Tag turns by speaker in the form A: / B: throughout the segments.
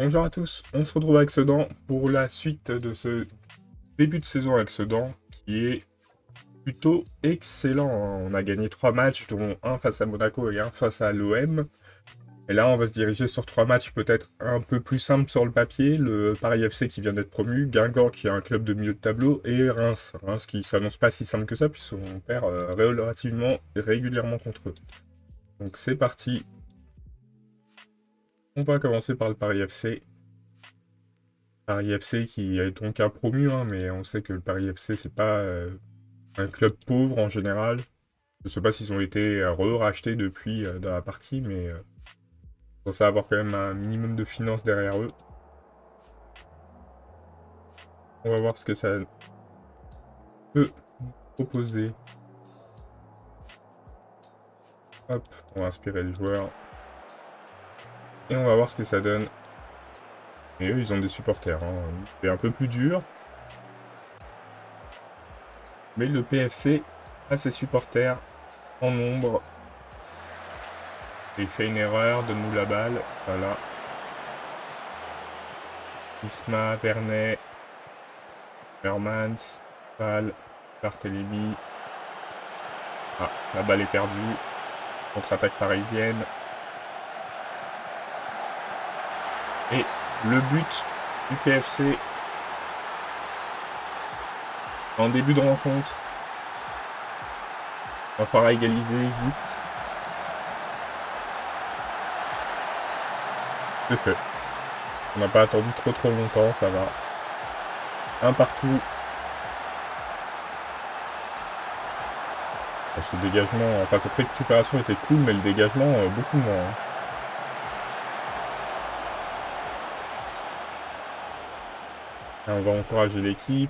A: Bonjour à tous, on se retrouve avec Sedan pour la suite de ce début de saison avec Sedan qui est plutôt excellent. On a gagné 3 matchs, dont un face à Monaco et un face à l'OM. Et là, on va se diriger sur 3 matchs peut-être un peu plus simples sur le papier. Le Paris FC qui vient d'être promu, Guingamp qui est un club de milieu de tableau, et Reims. Reims qui s'annonce pas si simple que ça puisqu'on perd relativement régulièrement contre eux. Donc c'est parti. On va commencer par le Paris FC. Paris FC qui est donc un promu, hein, mais on sait que le Paris FC c'est pas un club pauvre en général. Je sais pas s'ils ont été rachetés depuis dans la partie, mais ils censés avoir quand même un minimum de finances derrière eux. On va voir ce que ça peut nous proposer. Hop, on va inspirer le joueur. Et on va voir ce que ça donne. Et eux, ils ont des supporters. Hein. C'est un peu plus dur. Mais le PFC a ses supporters en nombre. Il fait une erreur, donne-nous la balle. Voilà. Isma, Vernet, Hermans, Val, Barthélémy. Ah, la balle est perdue. Contre-attaque parisienne. Et le but du PFC en début de rencontre. On va falloir égaliser vite. C'est fait. On n'a pas attendu trop longtemps, ça va. Un partout. Ce dégagement, enfin cette récupération était cool, mais le dégagement, beaucoup moins. Hein. Et on va encourager l'équipe.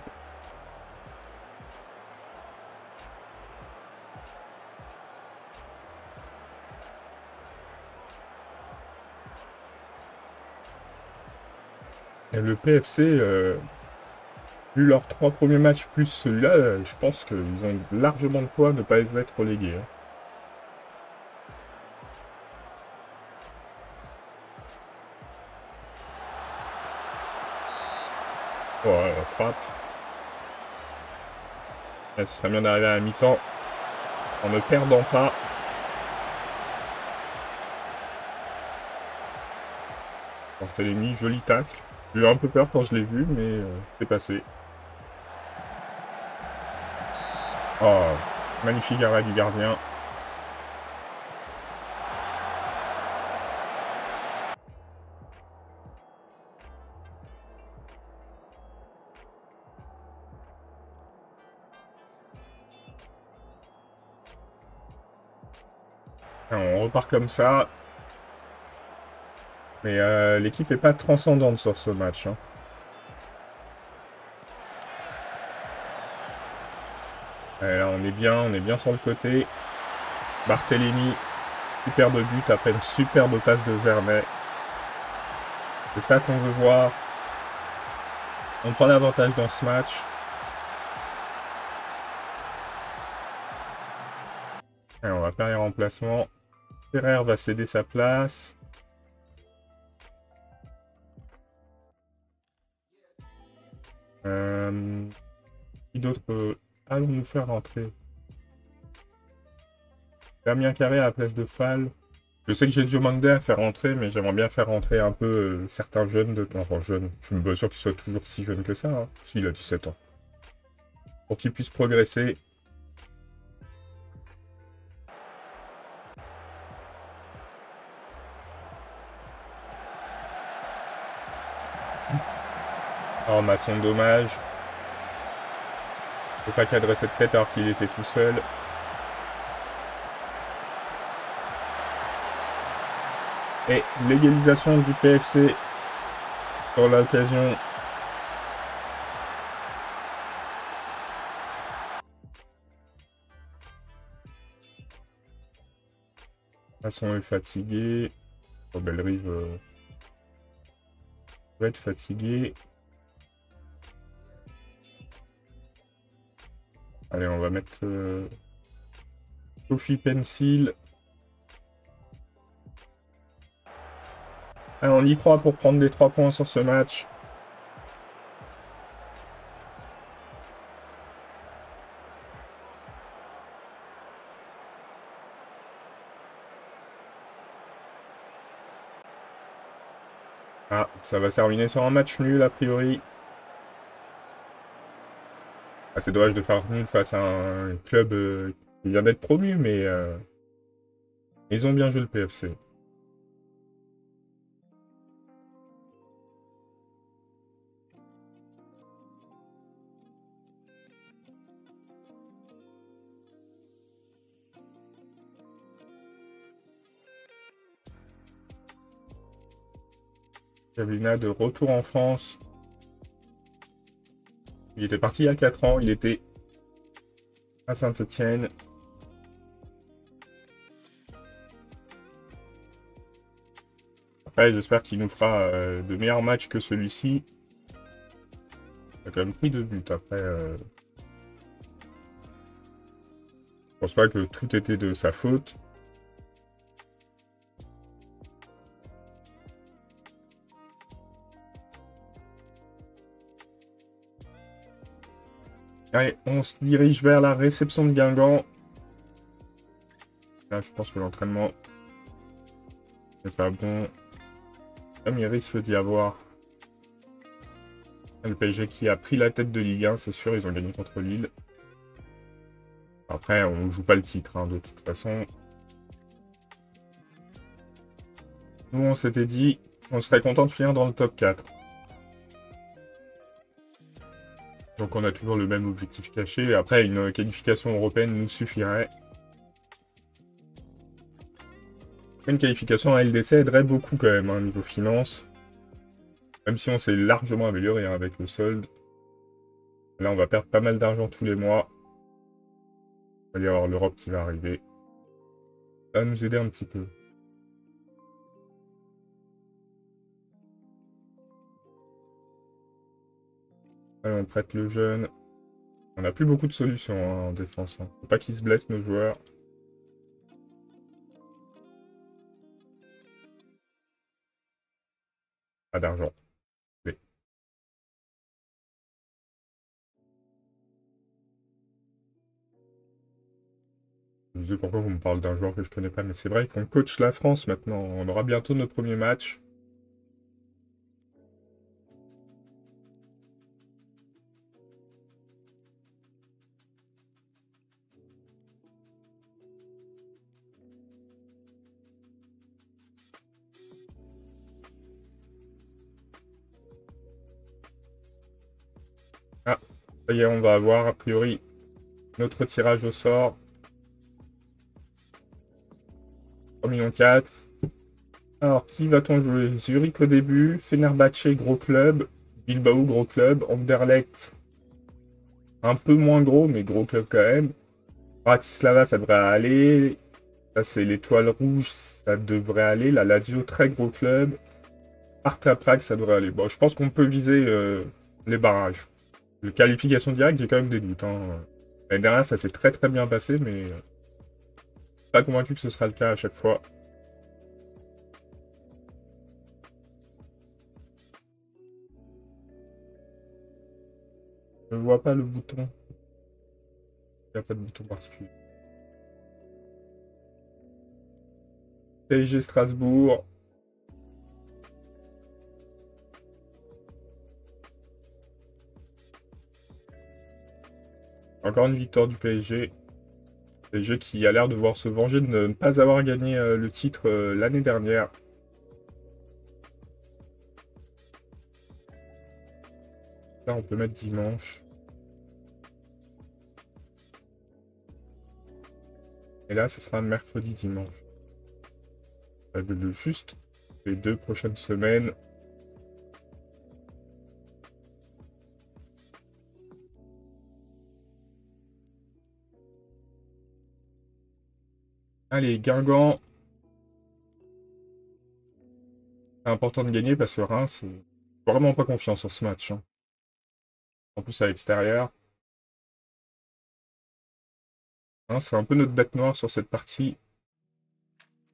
A: Et le PFC, vu leurs 3 premiers matchs plus celui-là, je pense qu'ils ont largement de quoi ne pas être relégués. Hein. Oh, la frappe. Ce serait bien d'arriver à la mi-temps en ne perdant pas. Barthélémy, joli tacle. J'ai eu un peu peur quand je l'ai vu, mais c'est passé. Oh, magnifique arrêt du gardien. On repart comme ça. Mais l'équipe n'est pas transcendante sur ce match. Hein. Et là, on est bien sur le côté. Barthélémy, superbe but après une superbe passe de Vernet. C'est ça qu'on veut voir. On prend l'avantage dans ce match. Et on va faire les remplacements. Ferrer va céder sa place. Qui d'autre allons nous faire rentrer? Damien Carré à la place de Fall. Je sais que j'ai du Mandé à faire rentrer, mais j'aimerais bien faire rentrer un peu certains jeunes. Enfin, jeunes. Je suis pas sûr qu'il soit toujours si jeune que ça. Hein. Si, il a 17 ans. Pour qu'il puisse progresser. Oh, Masson, dommage. Faut pas cadrer cette tête alors qu'il était tout seul. Et l'égalisation du PFC sur l'occasion. Masson est fatigué. Oh, Bellerive va être fatigué. Allez, on va mettre Sophie Pencil. Ah, on y croit pour prendre des 3 points sur ce match. Ah, ça va se terminer sur un match nul a priori. Ah, c'est dommage de faire nul face à un club qui vient d'être promu, mais ils ont bien joué le PFC. Jablina de retour en France. Il était parti il y a 4 ans, il était à Saint-Etienne. Après, j'espère qu'il nous fera de meilleurs matchs que celui-ci. Il a quand même pris 2 buts. Après, je pense pas que tout était de sa faute. Allez, on se dirige vers la réception de Guingamp. Là, je pense que l'entraînement n'est pas bon. Comme il risque d'y avoir le PSG qui a pris la tête de Ligue 1, c'est sûr, ils ont gagné contre Lille. Après, on joue pas le titre, hein, de toute façon. Nous, on s'était dit, on serait content de finir dans le top 4. Donc on a toujours le même objectif caché. Après, une qualification européenne nous suffirait. Une qualification à LDC aiderait beaucoup quand même, hein, niveau finance. Même si on s'est largement amélioré hein, avec le solde. Là, on va perdre pas mal d'argent tous les mois. Il va y avoir l'Europe qui va arriver. Ça va nous aider un petit peu. Allez, on prête le jeune. On n'a plus beaucoup de solutions hein, en défense. Hein. Faut pas qu'ils se blessent, nos joueurs. Pas d'argent. Oui. Je sais pourquoi vous me parlez d'un joueur que je connais pas, mais c'est vrai qu'on coach la France maintenant. On aura bientôt nos premiers matchs. Ah, ça y est, on va avoir a priori notre tirage au sort. 3,4 millions. Alors, qui va-t-on jouer? Zurich au début, Fenerbahçe, gros club, Bilbao, gros club, Anderlecht, un peu moins gros, mais gros club quand même. Bratislava, ça devrait aller. Ça, c'est l'Étoile Rouge, ça devrait aller. La Lazio, très gros club. Sparta Prague, ça devrait aller. Bon, je pense qu'on peut viser les barrages. Le qualification directe, j'ai quand même des doutes. Hein. L'année dernière, ça s'est très très bien passé, mais pas convaincu que ce sera le cas à chaque fois. Je ne vois pas le bouton. Il n'y a pas de bouton particulier. PSG Strasbourg. Encore une victoire du PSG. PSG qui a l'air de vouloir se venger de ne pas avoir gagné le titre l'année dernière. Là, on peut mettre dimanche. Et là, ce sera mercredi, dimanche. Juste les 2 prochaines semaines. Allez, Guingamp. C'est important de gagner parce que Reims, c'est vraiment pas confiant sur ce match. Hein. En plus, à l'extérieur. Hein, c'est un peu notre bête noire sur cette partie.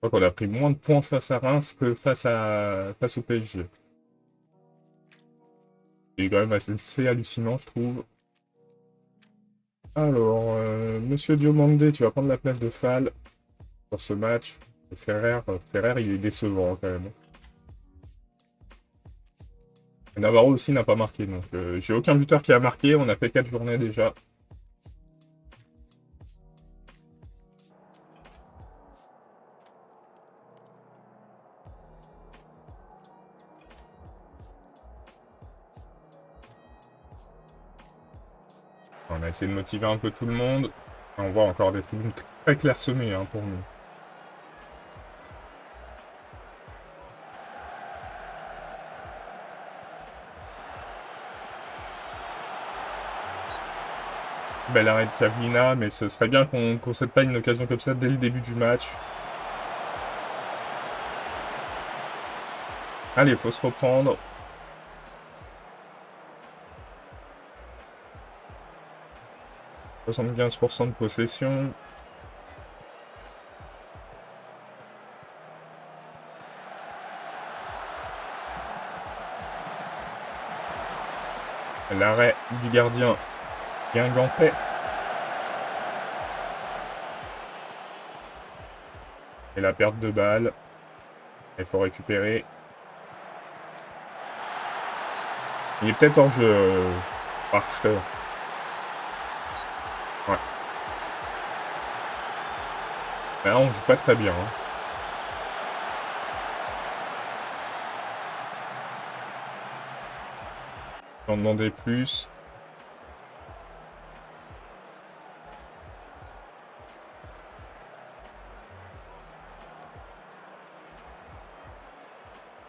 A: Je crois qu'on a pris moins de points face à Reims que face au PSG. C'est quand même assez hallucinant, je trouve. Alors, Monsieur Diomandé, tu vas prendre la place de Fall pour ce match. Et Ferrer, il est décevant quand même. Et Navarro aussi n'a pas marqué, donc j'ai aucun buteur qui a marqué. On a fait 4 journées déjà. On a essayé de motiver un peu tout le monde. On voit encore des tribunes très clairsemées hein, pour nous. Bel arrêt de Kablina, mais ce serait bien qu'on concède pas une occasion comme ça dès le début du match. Allez, faut se reprendre. 75% de possession. L'arrêt du gardien Guingampais. Et la perte de balle. Il faut récupérer. Il est peut-être hors jeu, Barchter. Ouais. Là, on joue pas très bien. Hein. On demandait plus.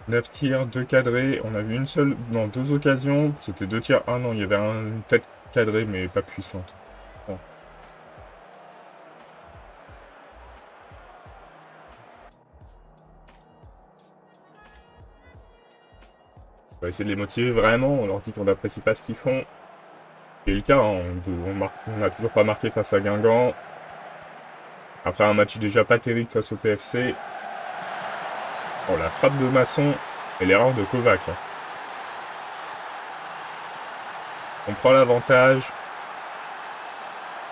A: « 9 tirs, 2 cadrés. On a vu une seule... Non, 2 occasions. C'était 2 tirs. Ah non, il y avait une tête cadrée, mais pas puissante. Bon. On va essayer de les motiver vraiment. On leur dit qu'on n'apprécie pas ce qu'ils font. C'est le cas. Hein. On n'a toujours pas marqué face à Guingamp. Après un match déjà pas terrible face au PFC. Oh, la frappe de Masson et l'erreur de Kovac. Hein. On prend l'avantage.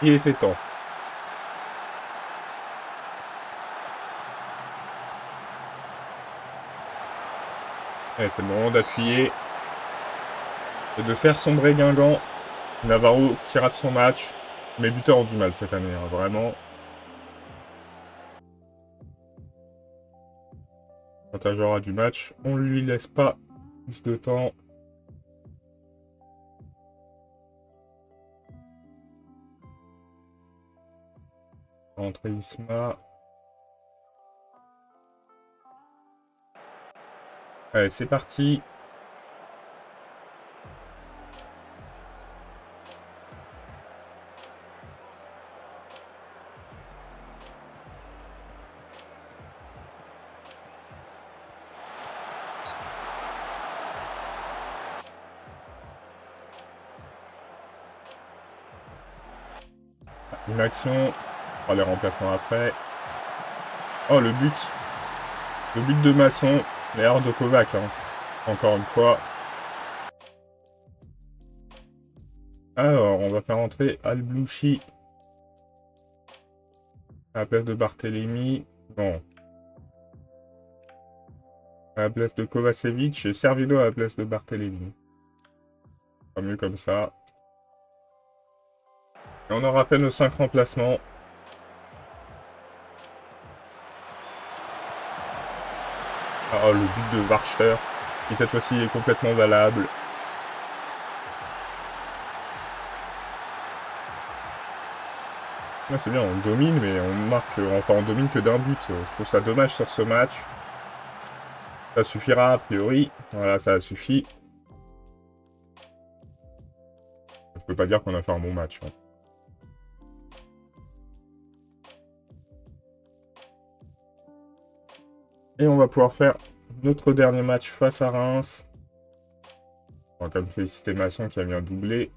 A: Il était temps. C'est le moment d'appuyer et de faire sombrer Guingamp. Navarro qui rate son match. Mes buteurs ont du mal cette année, hein, vraiment. Quand un joueur aura du match, on lui laisse pas plus de temps. Entre Isma. Allez, c'est parti. Une action. On fera les remplacements après. Oh, le but. Le but de Masson. L'erreur de Kovac. Hein. Encore une fois. Alors, on va faire entrer Al-Blouchi à la place de Barthélémy. Non. À la place de Kovacevic et Servilo à la place de Barthélémy. Pas mieux comme ça. Et on aura fait nos 5 remplacements. Oh, le but de Warchter, qui cette fois-ci est complètement valable. Ouais, c'est bien, on domine, mais on marque, enfin on domine que d'un but. Je trouve ça dommage sur ce match. Ça suffira a priori. Voilà, ça a suffi. Je peux pas dire qu'on a fait un bon match. Hein. Et on va pouvoir faire notre dernier match face à Reims. On va quand même féliciter Masson qui a mis un doublé.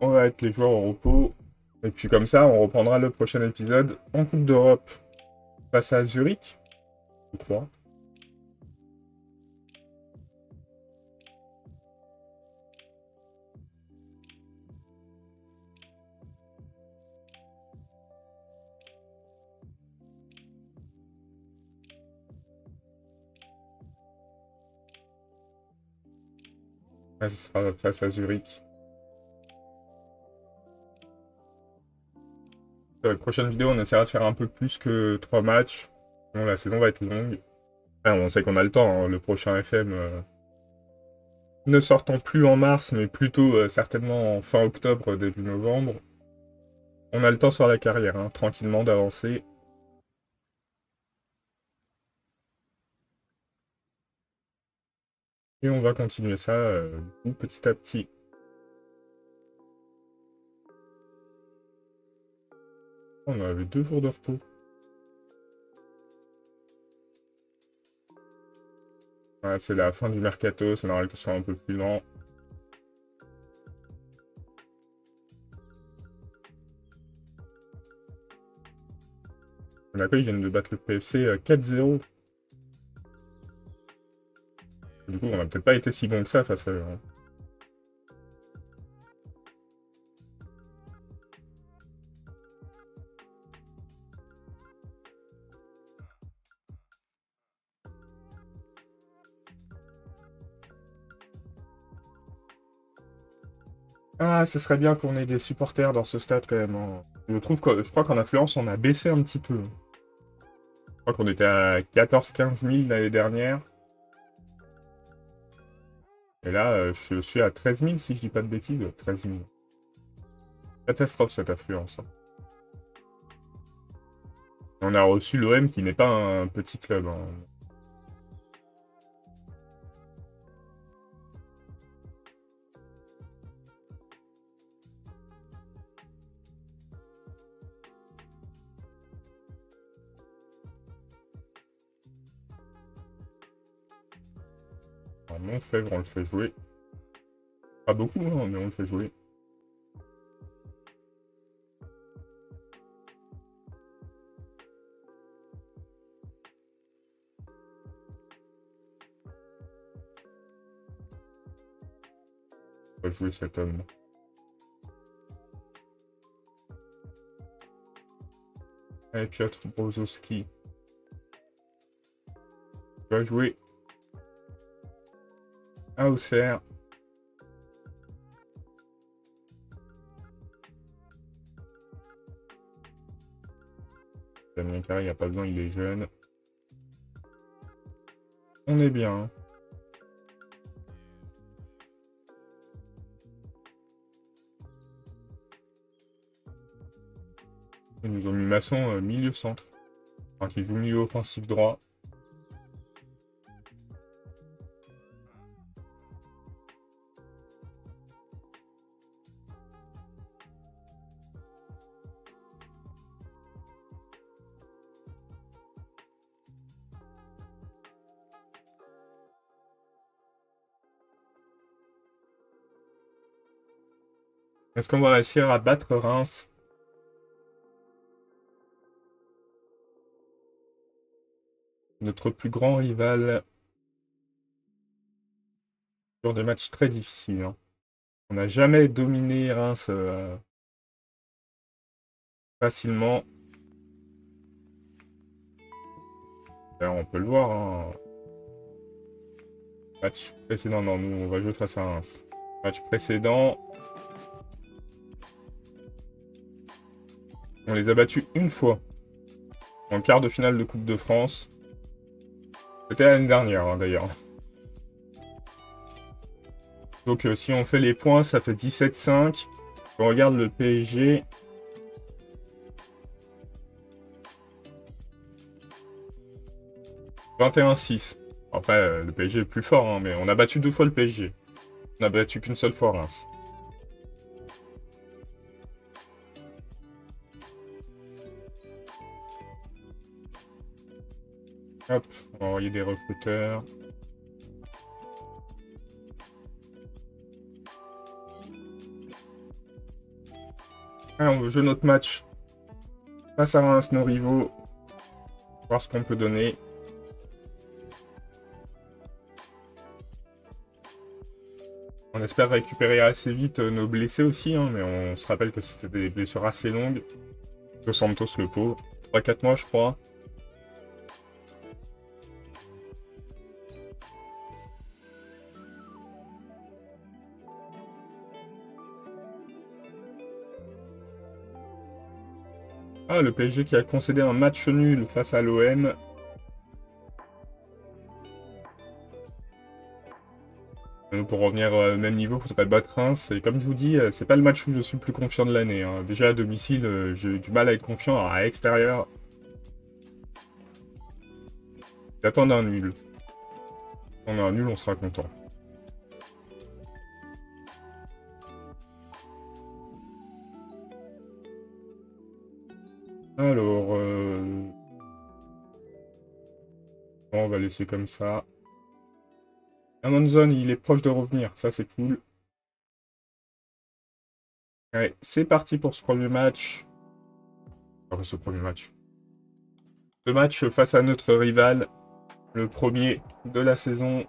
A: On va être les joueurs au repos. Et puis comme ça, on reprendra le prochain épisode en Coupe d'Europe face à Zurich, je crois. Ouais, ce sera face à Zurich. Dans la prochaine vidéo, on essaiera de faire un peu plus que 3 matchs. Sinon, la saison va être longue. Enfin, on sait qu'on a le temps, hein. Le prochain FM ne sortant plus en mars, mais plutôt certainement en fin octobre, début novembre. On a le temps sur la carrière, hein, tranquillement d'avancer. Et on va continuer ça petit à petit. On avait 2 jours de repos. Voilà, c'est la fin du mercato, c'est normal que ce soit un peu plus lent. Monaco, ils viennent de battre le PFC 4-0. Du coup, on n'a peut-être pas été si bon que ça face à eux, hein. Ah, ce serait bien qu'on ait des supporters dans ce stade quand même, hein. Je crois qu'en affluence, on a baissé un petit peu. Je crois qu'on était à 14-15 000 l'année dernière. Et là, je suis à 13 000 si je dis pas de bêtises. 13 000. Catastrophe cette affluence, hein. On a reçu l'OM qui n'est pas un petit club, hein. Alors, Montfèvre, on le fait jouer. Pas beaucoup, hein, mais on le fait jouer. On va jouer cet homme. Et Piotr Brozowski va jouer à Auxerre. Damien Carré, il n'y a pas besoin, il est jeune. On est bien, hein. Ils nous ont mis Masson milieu centre. Enfin, qui joue milieu offensif droit. Est-ce qu'on va réussir à battre Reims? Notre plus grand rival. Sur des matchs très difficiles, hein. On n'a jamais dominé Reims facilement. D'ailleurs, on peut le voir, hein. Match précédent, non, nous on va jouer face à Reims. Match précédent. On les a battus une fois. En quart de finale de Coupe de France. C'était l'année dernière, hein, d'ailleurs. Donc si on fait les points, ça fait 17-5. On regarde le PSG. « 21-6. » Après, le PSG est plus fort, hein, mais on a battu 2 fois le PSG. On n'a battu qu'une seule fois Reims. Hop, on va envoyer des recruteurs. Alors, on joue notre match face à Reims, nos rivaux. Voir ce qu'on peut donner. On espère récupérer assez vite nos blessés aussi, hein, mais on se rappelle que c'était des blessures assez longues. Dos Santos, le pauvre. 3-4 mois, je crois. Ah, le PSG qui a concédé un match nul face à l'OM. Pour revenir au même niveau, il faudrait battre Reims. Et comme je vous dis, c'est pas le match où je suis le plus confiant de l'année, hein. Déjà à domicile, j'ai eu du mal à être confiant. Alors, à l'extérieur, j'attends un nul. Si on a un nul, on sera content. Alors, on va laisser comme ça. Amazon, il est proche de revenir, ça c'est cool. Allez, c'est parti pour ce premier match. Enfin, ce premier match. Le match face à notre rival, le premier de la saison.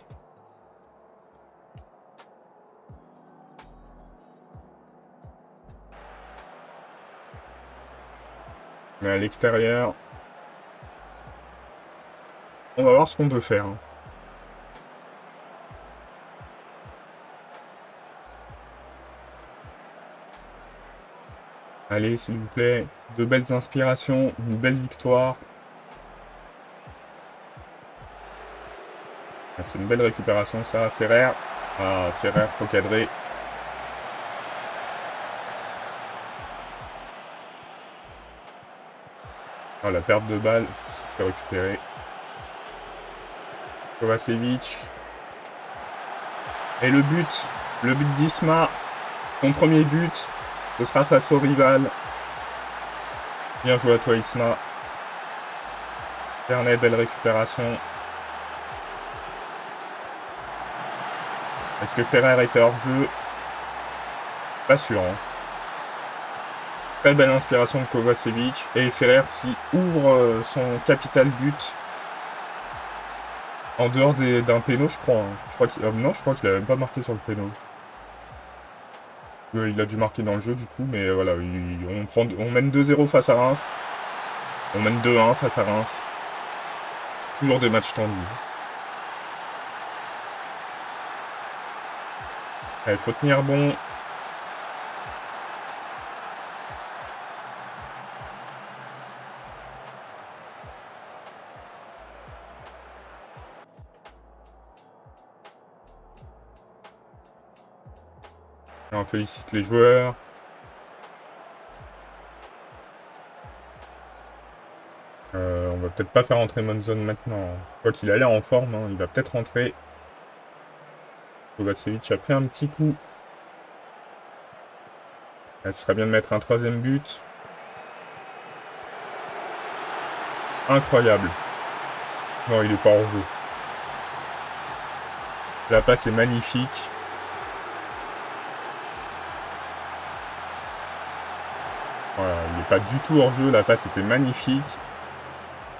A: Mais à l'extérieur, on va voir ce qu'on peut faire, hein. Allez, s'il vous plaît, de belles inspirations, une belle victoire. C'est une belle récupération, ça. Ferrer. Ah, Ferrer, faut cadrer. Ah, la perte de balle, faut récupérer. Kovacevic. Et le but d'Isma, son premier but, ce sera face au rival. Bien joué à toi, Isma. Vernet, belle récupération. Est-ce que Ferrer était hors jeu? Pas sûr, hein. Très belle inspiration de Kovacevic. Et Ferrer qui ouvre son capital but. En dehors d'un péno, je crois, hein. Non, je crois qu'il a même pas marqué sur le péno. Il a dû marquer dans le jeu, du coup, mais voilà, on mène 2-0 face à Reims. On mène 2-1 face à Reims. C'est toujours des matchs tendus. Il faut tenir bon. On félicite les joueurs. On va peut-être pas faire rentrer Monzon maintenant. Quoi qu'il a l'air en forme, hein, il va peut-être rentrer. Kovacevic a pris un petit coup. Ce serait bien de mettre un troisième but. Incroyable. Non, il est pas hors jeu. La passe est magnifique. Voilà, il n'est pas du tout hors jeu. La passe était magnifique.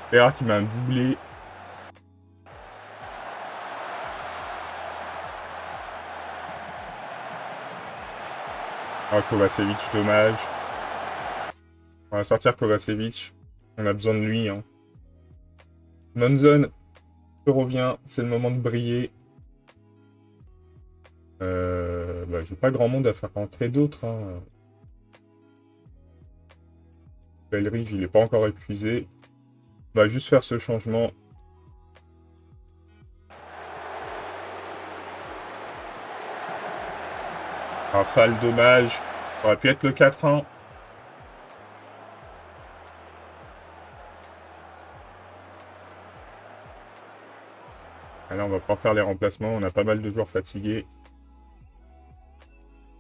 A: Ferrer qui met un doublé. Ah, Kovacevic, dommage. On va sortir Kovacevic. On a besoin de lui, hein. Monzon revient. C'est le moment de briller. J'ai pas grand monde à faire rentrer d'autres, hein. Bellerive, il n'est pas encore épuisé. On va juste faire ce changement. Rafale, dommage. Ça aurait pu être le 4-1. Là, on va pas faire les remplacements. On a pas mal de joueurs fatigués.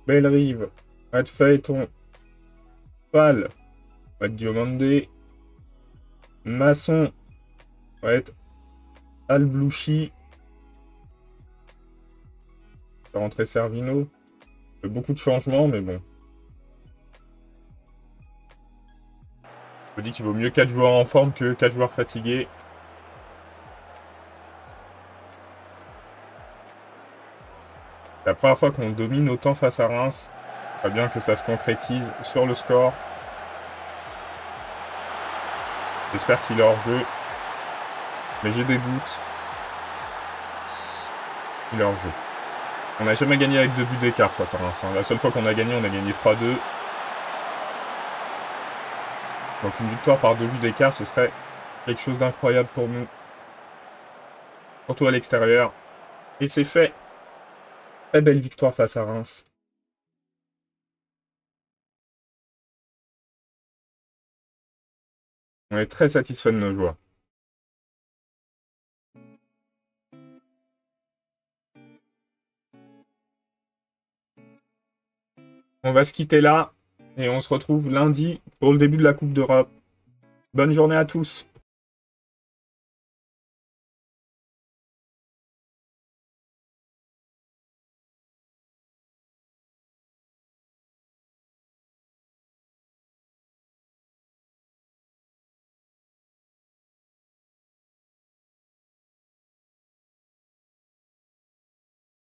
A: Bellerive. Red Phaéton. Pal. Red Diomandé. Masson. Va être Alblouchi. On va rentrer Servino. Beaucoup de changements, mais bon. Je me dis qu'il vaut mieux 4 joueurs en forme que 4 joueurs fatigués. C'est la première fois qu'on domine autant face à Reims. Pas bien que ça se concrétise sur le score. J'espère qu'il est hors jeu. Mais j'ai des doutes. Il est hors jeu. On n'a jamais gagné avec 2 buts d'écart face à Reims. La seule fois qu'on a gagné, on a gagné 3-2. Donc une victoire par 2 buts d'écart, ce serait quelque chose d'incroyable pour nous. Surtout à l'extérieur. Et c'est fait. Très belle victoire face à Reims. On est très satisfait de nos joueurs. On va se quitter là. Et on se retrouve lundi pour le début de la Coupe d'Europe. Bonne journée à tous.